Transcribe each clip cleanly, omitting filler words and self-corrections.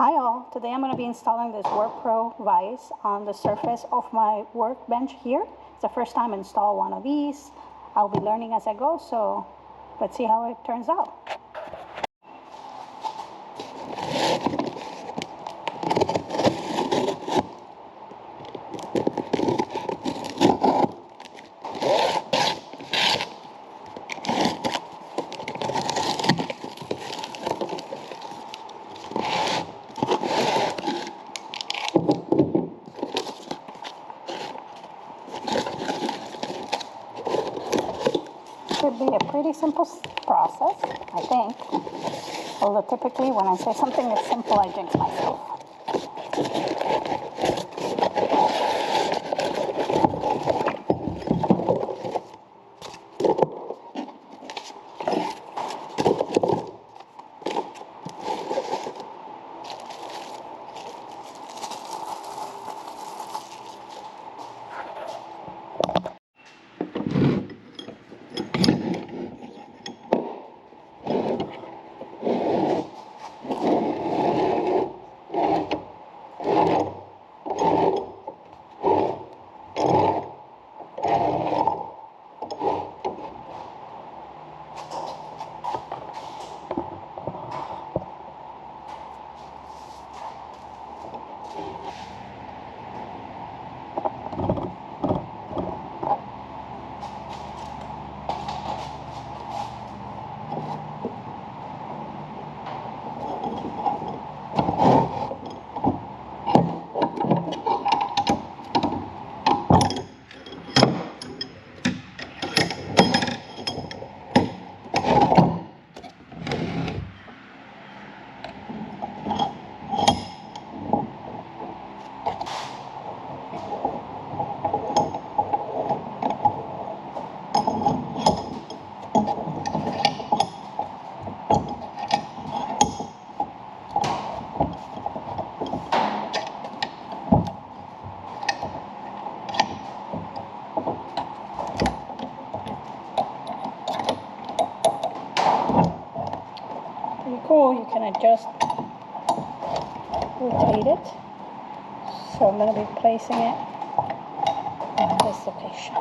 Hi all, today I'm going to be installing this WorkPro Vise on the surface of my workbench here. It's the first time I install one of these. I'll be learning as I go, so let's see how it turns out. Should be a pretty simple process, I think. Although typically when I say something is simple, I jinx myself. Pretty cool, you can adjust, rotate it. So I'm going to be placing it at this location.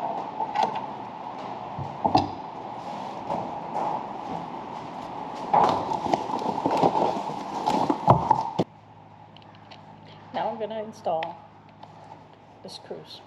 Now I'm going to install the screws.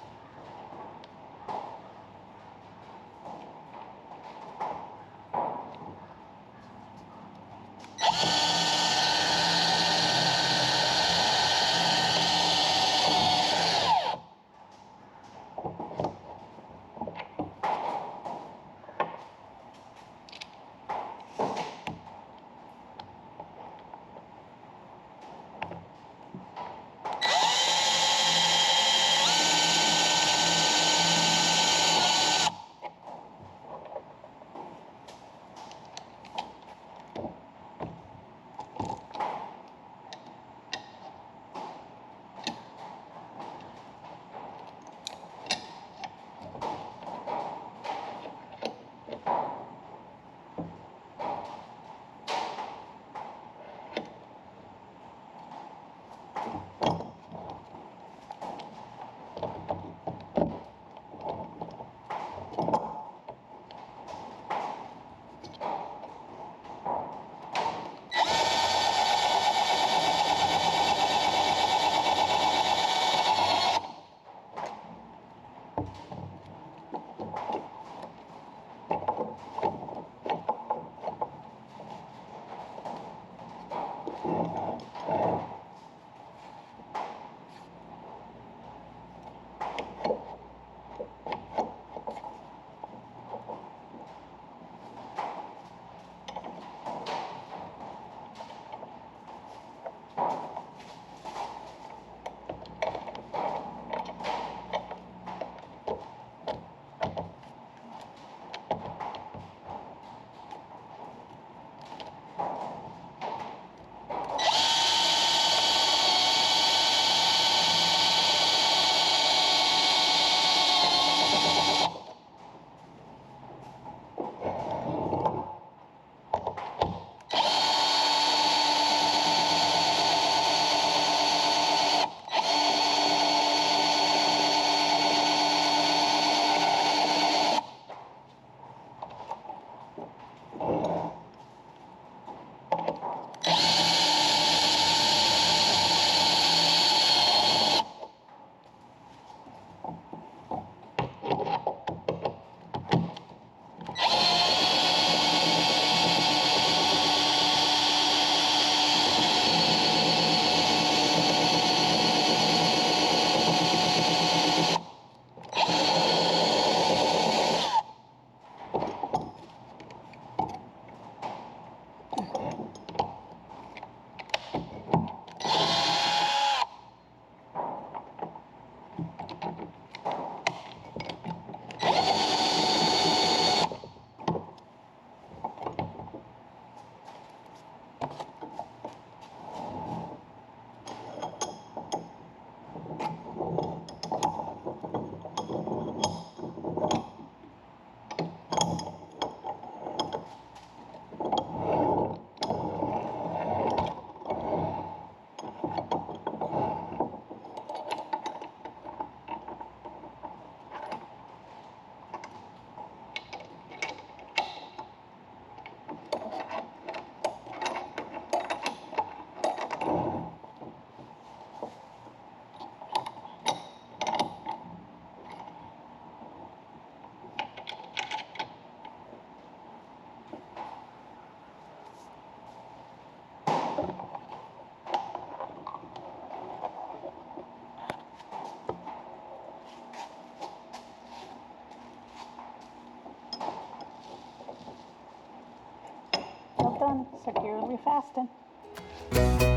done, securely fastened.